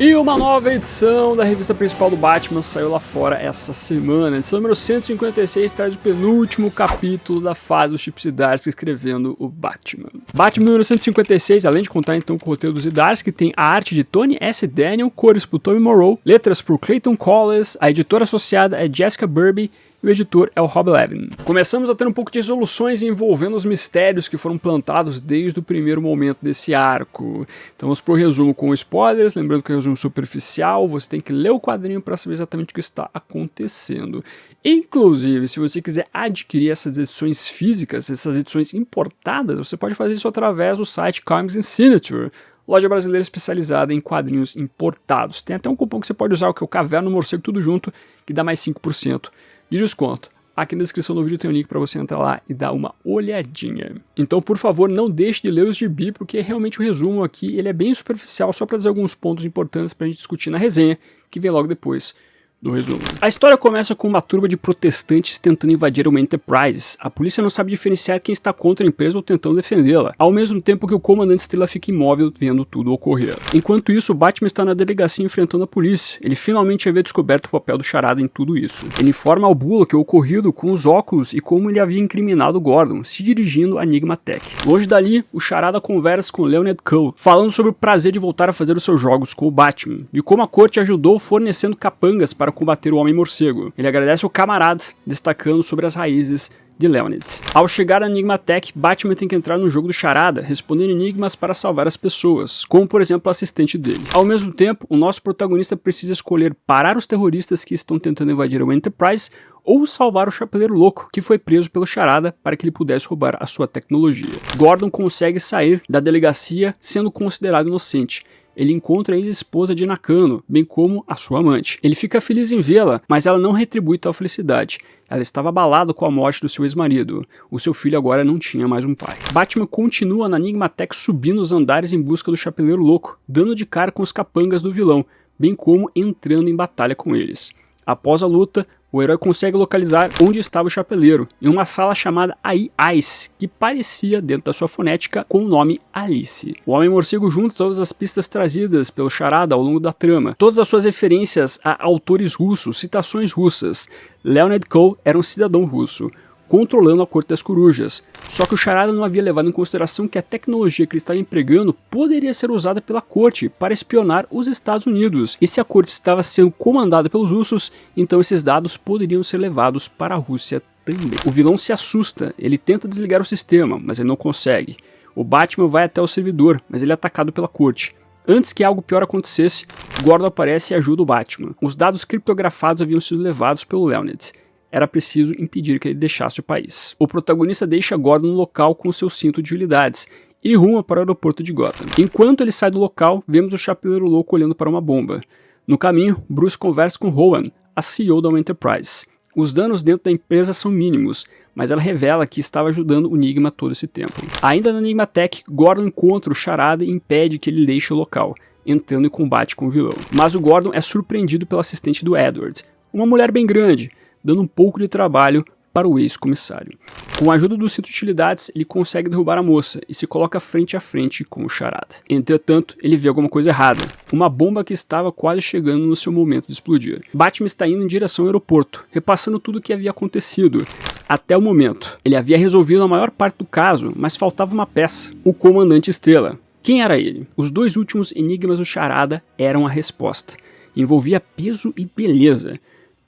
E uma nova edição da revista principal do Batman saiu lá fora essa semana. A edição número 156 traz o penúltimo capítulo da fase do Chip Zdarsky escrevendo o Batman. Batman número 156, além de contar então com o roteiro do Zdarsky, tem a arte de Tony S. Daniel, cores por Tommy Morrow, letras por Clayton Collis, a editora associada é Jessica Burby, e o editor é o Rob Levin. Começamos a ter um pouco de resoluções envolvendo os mistérios que foram plantados desde o primeiro momento desse arco. Então vamos pro resumo com spoilers, lembrando que é um resumo superficial, você tem que ler o quadrinho para saber exatamente o que está acontecendo. Inclusive, se você quiser adquirir essas edições físicas, essas edições importadas, você pode fazer isso através do site Comics and Signature, loja brasileira especializada em quadrinhos importados. Tem até um cupom que você pode usar, que é o Caverna Morcego, tudo junto, que dá mais 5% de desconto. Aqui na descrição do vídeo tem um link para você entrar lá e dar uma olhadinha. Então, por favor, não deixe de ler os gibi, porque realmente o resumo aqui ele é bem superficial, só para dizer alguns pontos importantes para a gente discutir na resenha, que vem logo depois do resumo. A história começa com uma turba de protestantes tentando invadir uma Enterprise. A polícia não sabe diferenciar quem está contra a empresa ou tentando defendê-la, ao mesmo tempo que o comandante Estrela fica imóvel vendo tudo ocorrer. Enquanto isso, o Batman está na delegacia enfrentando a polícia. Ele finalmente havia descoberto o papel do Charada em tudo isso. Ele informa ao Bullock o ocorrido com os óculos e como ele havia incriminado Gordon, se dirigindo a Enigma Tech. Longe dali, o Charada conversa com Leonard Coe, falando sobre o prazer de voltar a fazer os seus jogos com o Batman, de como a corte ajudou fornecendo capangas para combater o Homem-Morcego. Ele agradece ao camarada, destacando sobre as raízes de Leonid. Ao chegar a Enigma Tech, Batman tem que entrar no jogo do Charada, respondendo enigmas para salvar as pessoas, como por exemplo o assistente dele. Ao mesmo tempo, o nosso protagonista precisa escolher parar os terroristas que estão tentando invadir o Enterprise ou salvar o Chapeleiro Louco, que foi preso pelo Charada para que ele pudesse roubar a sua tecnologia. Gordon consegue sair da delegacia sendo considerado inocente. Ele encontra a ex-esposa de Nakano, bem como a sua amante. Ele fica feliz em vê-la, mas ela não retribui tal felicidade. Ela estava abalada com a morte do seu ex-marido. O seu filho agora não tinha mais um pai. Batman continua na Enigma Tech subindo os andares em busca do Chapeleiro Louco, dando de cara com os capangas do vilão, bem como entrando em batalha com eles. Após a luta, o herói consegue localizar onde estava o Chapeleiro, em uma sala chamada AI Ice, que parecia, dentro da sua fonética, com o nome Alice. O Homem-Morcego junta todas as pistas trazidas pelo Charada ao longo da trama, todas as suas referências a autores russos, citações russas. Leonard Coe era um cidadão russo, controlando a Corte das Corujas. Só que o Charada não havia levado em consideração que a tecnologia que ele estava empregando poderia ser usada pela Corte para espionar os Estados Unidos. E se a Corte estava sendo comandada pelos russos, então esses dados poderiam ser levados para a Rússia também. O vilão se assusta, ele tenta desligar o sistema, mas ele não consegue. O Batman vai até o servidor, mas ele é atacado pela Corte. Antes que algo pior acontecesse, Gordon aparece e ajuda o Batman. Os dados criptografados haviam sido levados pelo Leonid. Era preciso impedir que ele deixasse o país. O protagonista deixa Gordon no local com seu cinto de utilidades e ruma para o aeroporto de Gotham. Enquanto ele sai do local, vemos o Chapeleiro Louco olhando para uma bomba. No caminho, Bruce conversa com Rowan, a CEO da Enterprise. Os danos dentro da empresa são mínimos, mas ela revela que estava ajudando o Enigma todo esse tempo. Ainda na Enigma Tech, Gordon encontra o Charada e impede que ele deixe o local, entrando em combate com o vilão. Mas o Gordon é surpreendido pela assistente do Edward, uma mulher bem grande, dando um pouco de trabalho para o ex-comissário. Com a ajuda do cinto de utilidades, ele consegue derrubar a moça e se coloca frente a frente com o Charada. Entretanto, ele vê alguma coisa errada, uma bomba que estava quase chegando no seu momento de explodir. Batman está indo em direção ao aeroporto, repassando tudo o que havia acontecido. Até o momento, ele havia resolvido a maior parte do caso, mas faltava uma peça, o Comandante Estrela. Quem era ele? Os dois últimos enigmas do Charada eram a resposta. Envolvia peso e beleza.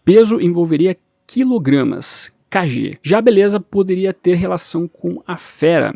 Peso envolveria quilogramas, kg. Já a beleza poderia ter relação com a fera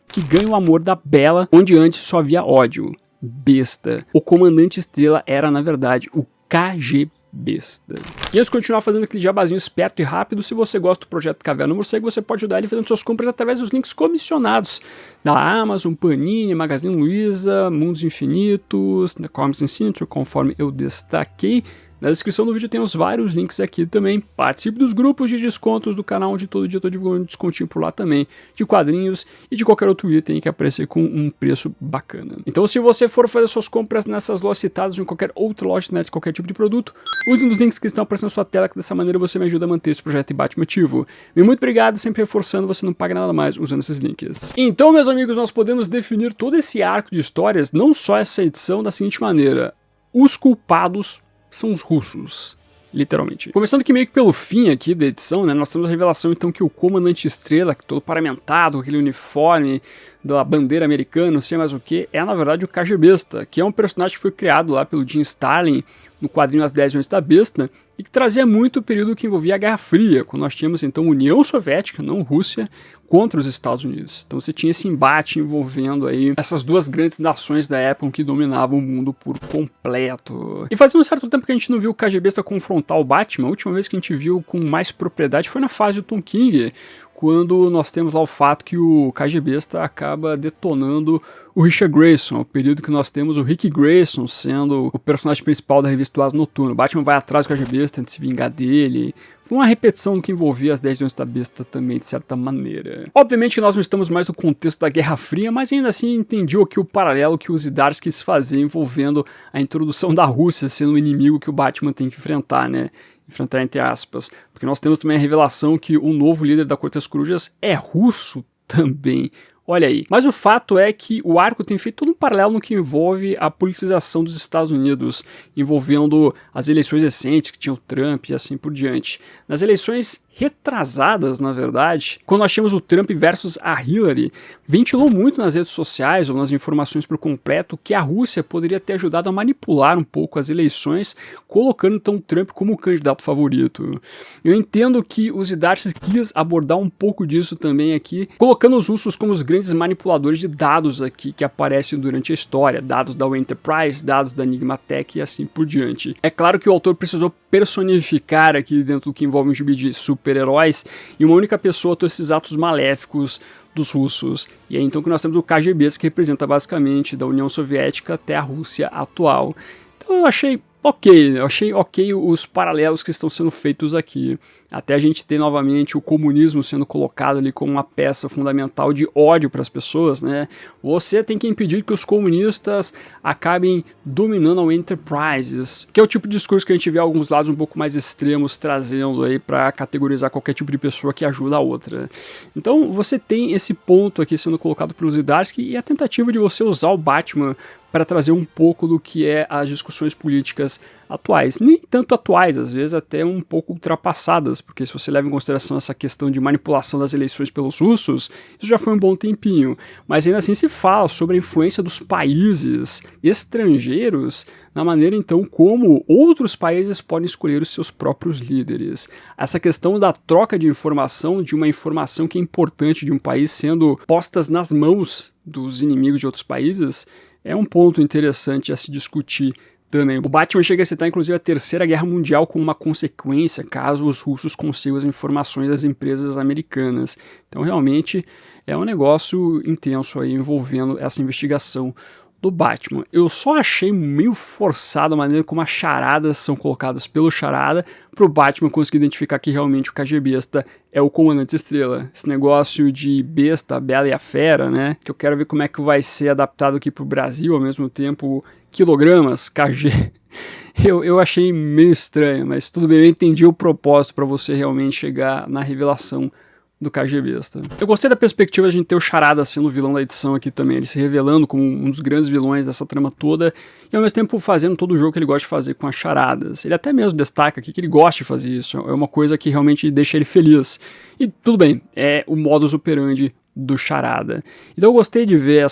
que ganha o amor da Bela, onde antes só havia ódio, besta. O Comandante Estrela era, na verdade, o KG Besta. E antes de continuar fazendo aquele jabazinho esperto e rápido, se você gosta do projeto Caverna Morcego, você pode ajudar ele fazendo suas compras através dos links comissionados da Amazon, Panini, Magazine Luiza, Mundos Infinitos, da Comics and Signature, conforme eu destaquei. Na descrição do vídeo tem os vários links aqui também. Participe dos grupos de descontos do canal, onde todo dia eu estou divulgando um descontinho por lá também, de quadrinhos e de qualquer outro item que aparecer com um preço bacana. Então, se você for fazer suas compras nessas lojas citadas ou em qualquer outra loja de qualquer tipo de produto, use um dos links que estão aparecendo na sua tela, que dessa maneira você me ajuda a manter esse projeto em Batman ativo. E muito obrigado, sempre reforçando, você não paga nada mais usando esses links. Então, meus amigos, nós podemos definir todo esse arco de histórias, não só essa edição, da seguinte maneira. os culpados são os russos. Literalmente. Começando aqui meio que pelo fim aqui da edição, né, nós temos a revelação então que o Comandante Estrela, todo paramentado, aquele uniforme da bandeira americana, não sei mais o que, é na verdade o KGBista, que é um personagem que foi criado lá pelo Jim Starlin no quadrinho As 10 Anos da Besta, e que trazia muito o período que envolvia a Guerra Fria, quando nós tínhamos então União Soviética, não Rússia, contra os Estados Unidos. Então você tinha esse embate envolvendo aí essas duas grandes nações da época que dominavam o mundo por completo. E fazia um certo tempo que a gente não viu o KGBista confrontar o Batman. A última vez que a gente viu com mais propriedade foi na fase do Tom King, quando nós temos lá o fato que o KGBista acaba detonando o Richard Grayson, o período que nós temos o Rick Grayson sendo o personagem principal da revista do Asa Noturno. O Batman vai atrás do KGBista, tenta se vingar dele. Foi uma repetição do que envolvia as 10 Anos da Besta também, de certa maneira. Obviamente que nós não estamos mais no contexto da Guerra Fria, mas ainda assim entendi aqui o paralelo que o Zdarsky quis fazer envolvendo a introdução da Rússia sendo o inimigo que o Batman tem que enfrentar, né? Enfrentar entre aspas, porque nós temos também a revelação que o novo líder da Corte das Corujas é russo também. Olha aí. Mas o fato é que o arco tem feito todo um paralelo no que envolve a politização dos Estados Unidos, envolvendo as eleições recentes que tinham Trump e assim por diante. Nas eleições retrasadas, na verdade, quando nós tínhamos o Trump versus a Hillary, ventilou muito nas redes sociais ou nas informações por completo que a Rússia poderia ter ajudado a manipular um pouco as eleições, colocando então o Trump como o candidato favorito. Eu entendo que os Zdarsky quis abordar um pouco disso também aqui, colocando os russos como os grandes manipuladores de dados aqui que aparecem durante a história, dados da Enterprise, dados da Enigma Tech e assim por diante. É claro que o autor precisou personificar aqui dentro do que envolve um gibi de super-heróis e uma única pessoa todos esses atos maléficos dos russos. E é então que nós temos o KGB, que representa basicamente da União Soviética até a Rússia atual. Então eu achei ok os paralelos que estão sendo feitos aqui. Até a gente ter novamente o comunismo sendo colocado ali como uma peça fundamental de ódio para as pessoas, né? Você tem que impedir que os comunistas acabem dominando a Enterprises, que é o tipo de discurso que a gente vê alguns lados um pouco mais extremos trazendo aí para categorizar qualquer tipo de pessoa que ajuda a outra. Então você tem esse ponto aqui sendo colocado pelos Zdarsky e a tentativa de você usar o Batman para trazer um pouco do que é as discussões políticas atuais. Nem tanto atuais, às vezes até um pouco ultrapassadas, porque se você leva em consideração essa questão de manipulação das eleições pelos russos, isso já foi um bom tempinho. Mas ainda assim se fala sobre a influência dos países estrangeiros na maneira então como outros países podem escolher os seus próprios líderes. Essa questão da troca de informação, de uma informação que é importante de um país sendo postas nas mãos dos inimigos de outros países, é um ponto interessante a se discutir também. O Batman chega a citar inclusive a Terceira Guerra Mundial como uma consequência caso os russos consigam as informações das empresas americanas. Então realmente é um negócio intenso aí envolvendo essa investigação do Batman. Eu só achei meio forçado a maneira como as charadas são colocadas pelo Charada pro Batman conseguir identificar que realmente o KGBista é o Comandante Estrela. Esse negócio de besta, Bela e a Fera, né? Que eu quero ver como é que vai ser adaptado aqui pro Brasil, ao mesmo tempo quilogramas, KG. Eu achei meio estranho, mas tudo bem, eu entendi o propósito para você realmente chegar na revelação do KGBista. Eu gostei da perspectiva de a gente ter o Charada sendo o vilão da edição aqui também, ele se revelando como um dos grandes vilões dessa trama toda e ao mesmo tempo fazendo todo o jogo que ele gosta de fazer com as charadas. Ele até mesmo destaca aqui que ele gosta de fazer isso, é uma coisa que realmente deixa ele feliz. E tudo bem, é o modus operandi do Charada. Então eu gostei de ver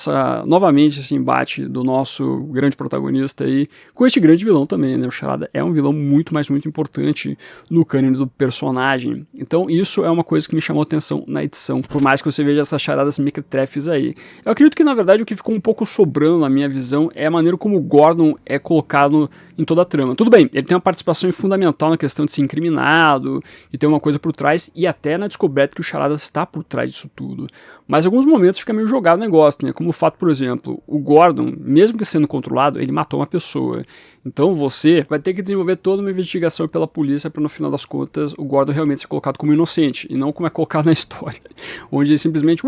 novamente esse embate do nosso grande protagonista aí com este grande vilão também, né? O Charada é um vilão muito importante no cânone do personagem. Então isso é uma coisa que me chamou a atenção na edição, por mais que você veja essas charadas mequetrefes aí. Eu acredito que na verdade o que ficou um pouco sobrando na minha visão é a maneira como o Gordon é colocado em toda a trama. Tudo bem, ele tem uma participação fundamental na questão de ser incriminado e ter uma coisa por trás e até na descoberta que o Charada está por trás disso tudo. Mas em alguns momentos fica meio jogado o negócio, né? Como o fato, por exemplo, o Gordon, mesmo que sendo controlado, ele matou uma pessoa. Então você vai ter que desenvolver toda uma investigação pela polícia para no final das contas o Gordon realmente ser colocado como inocente e não como é colocado na história, onde ele simplesmente,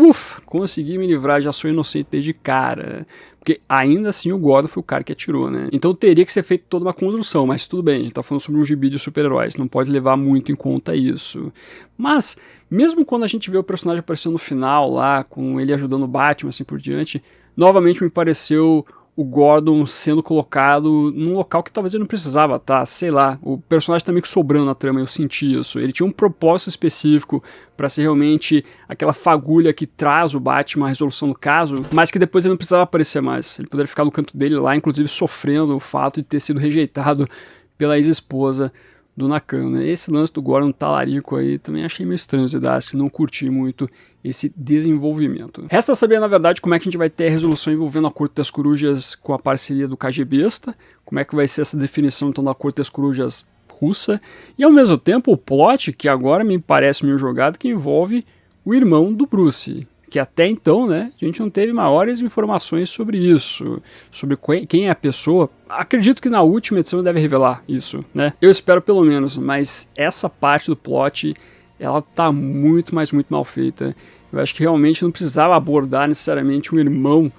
consegui me livrar, já sou inocente desde cara. Porque ainda assim o Gordon foi o cara que atirou, né? Então teria que ser feito toda uma construção, mas tudo bem, a gente tá falando sobre um gibi de super-heróis, não pode levar muito em conta isso. Mas, mesmo quando a gente vê o personagem aparecendo no final lá, com ele ajudando o Batman, assim por diante, novamente me pareceu o Gordon sendo colocado num local que talvez ele não precisava estar, sei lá, o personagem tá meio que sobrando na trama, eu senti isso. Ele tinha um propósito específico para ser realmente aquela fagulha que traz o Batman à resolução do caso, mas que depois ele não precisava aparecer mais. Ele poderia ficar no canto dele lá, inclusive sofrendo o fato de ter sido rejeitado pela ex-esposa do Nakano. Esse lance do Gordon talarico aí também achei meio estranho, Zdarsky, não curti muito esse desenvolvimento. Resta saber, na verdade, como é que a gente vai ter a resolução envolvendo a Corte das Corujas com a parceria do KGBista, como é que vai ser essa definição então da Corte das Corujas russa, e ao mesmo tempo o plot, que agora me parece meio jogado, que envolve o irmão do Bruce, que até então, né, a gente não teve maiores informações sobre isso, sobre quem é a pessoa. Acredito que na última edição deve revelar isso, né? Eu espero pelo menos, mas essa parte do plot, ela tá muito mal feita. Eu acho que realmente não precisava abordar necessariamente um irmão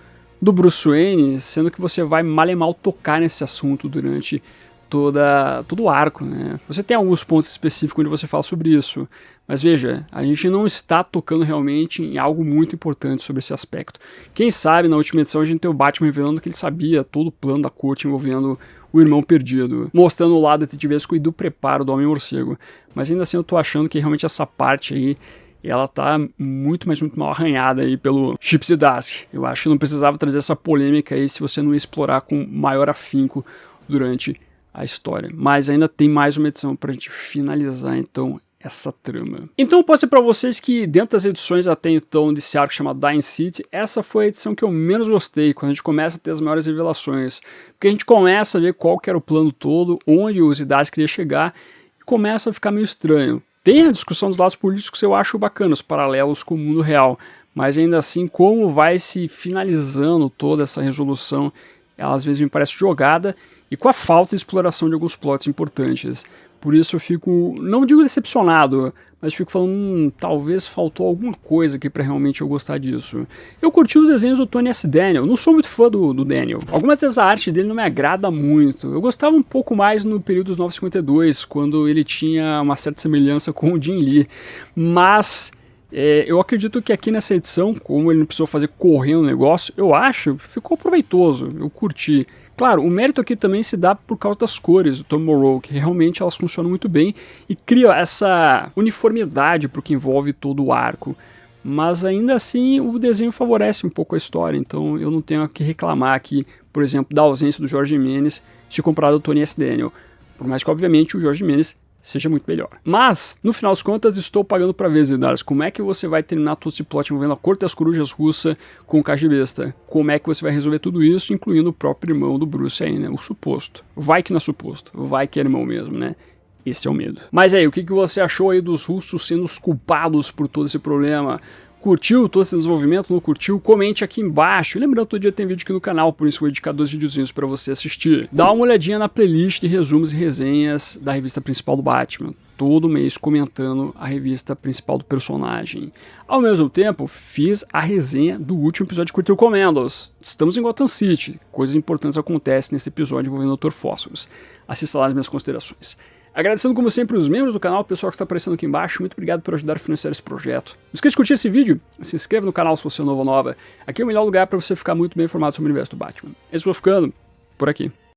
do Bruce Wayne, sendo que você vai mal e mal tocar nesse assunto durante todo o arco, né? Você tem alguns pontos específicos onde você fala sobre isso, mas veja, a gente não está tocando realmente em algo muito importante sobre esse aspecto. Quem sabe na última edição a gente tem o Batman revelando que ele sabia todo o plano da corte envolvendo o irmão perdido, mostrando o lado detetivesco e do preparo do Homem-Morcego, mas ainda assim eu tô achando que realmente essa parte aí ela tá muito mal arranhada aí pelo Chip Zdarsky. Eu acho que não precisava trazer essa polêmica aí se você não explorar com maior afinco durante a história, mas ainda tem mais uma edição pra gente finalizar então essa trama. Então eu posso dizer pra vocês que dentro das edições até então desse arco chamado Dying City, essa foi a edição que eu menos gostei, quando a gente começa a ter as maiores revelações, porque a gente começa a ver qual que era o plano todo, onde o Zdarsky queria chegar, e começa a ficar meio estranho. Tem a discussão dos lados políticos que eu acho bacana, os paralelos com o mundo real, mas ainda assim como vai se finalizando toda essa resolução, ela às vezes me parece jogada, e com a falta de exploração de alguns plots importantes. Por isso eu fico, não digo decepcionado, mas fico falando, talvez faltou alguma coisa aqui pra realmente eu gostar disso. Eu curti os desenhos do Tony S. Daniel, não sou muito fã do Daniel. Algumas vezes a arte dele não me agrada muito. Eu gostava um pouco mais no período dos 952, quando ele tinha uma certa semelhança com o Jim Lee, mas eu acredito que aqui nessa edição, como ele não precisou fazer correndo o negócio, eu acho que ficou proveitoso, eu curti. Claro, o mérito aqui também se dá por causa das cores do Tom Morrow, que realmente elas funcionam muito bem e cria essa uniformidade para o que envolve todo o arco. Mas ainda assim o desenho favorece um pouco a história, então eu não tenho a que reclamar aqui, por exemplo, da ausência do Jorge Mendes se comparado ao Tony S. Daniel. Por mais que obviamente o Jorge Mendes seja muito melhor. Mas, no final das contas, estou pagando pra ver, Zdarsky. Como é que você vai terminar todo esse plot envolvendo a Corte das Corujas russa com o KGBista? Como é que você vai resolver tudo isso, incluindo o próprio irmão do Bruce aí, né? O suposto. Vai que não é suposto. Vai que é irmão mesmo, né? Esse é o medo. Mas aí, o que você achou aí dos russos sendo os culpados por todo esse problema? Curtiu todo esse desenvolvimento? Não curtiu? Comente aqui embaixo. E lembrando, todo dia tem vídeo aqui no canal, por isso vou dedicar 2 videozinhos para você assistir. Dá uma olhadinha na playlist de resumos e resenhas da revista principal do Batman. Todo mês comentando a revista principal do personagem. Ao mesmo tempo, fiz a resenha do último episódio de Curtir Commandos. Estamos em Gotham City. Coisas importantes acontecem nesse episódio envolvendo o Dr. Fósforos. Assista lá as minhas considerações. Agradecendo como sempre os membros do canal, o pessoal que está aparecendo aqui embaixo, muito obrigado por ajudar a financiar esse projeto. Não esqueça de curtir esse vídeo, se inscreve no canal se você é novo ou nova. Aqui é o melhor lugar para você ficar muito bem informado sobre o universo do Batman. Eu estou ficando por aqui.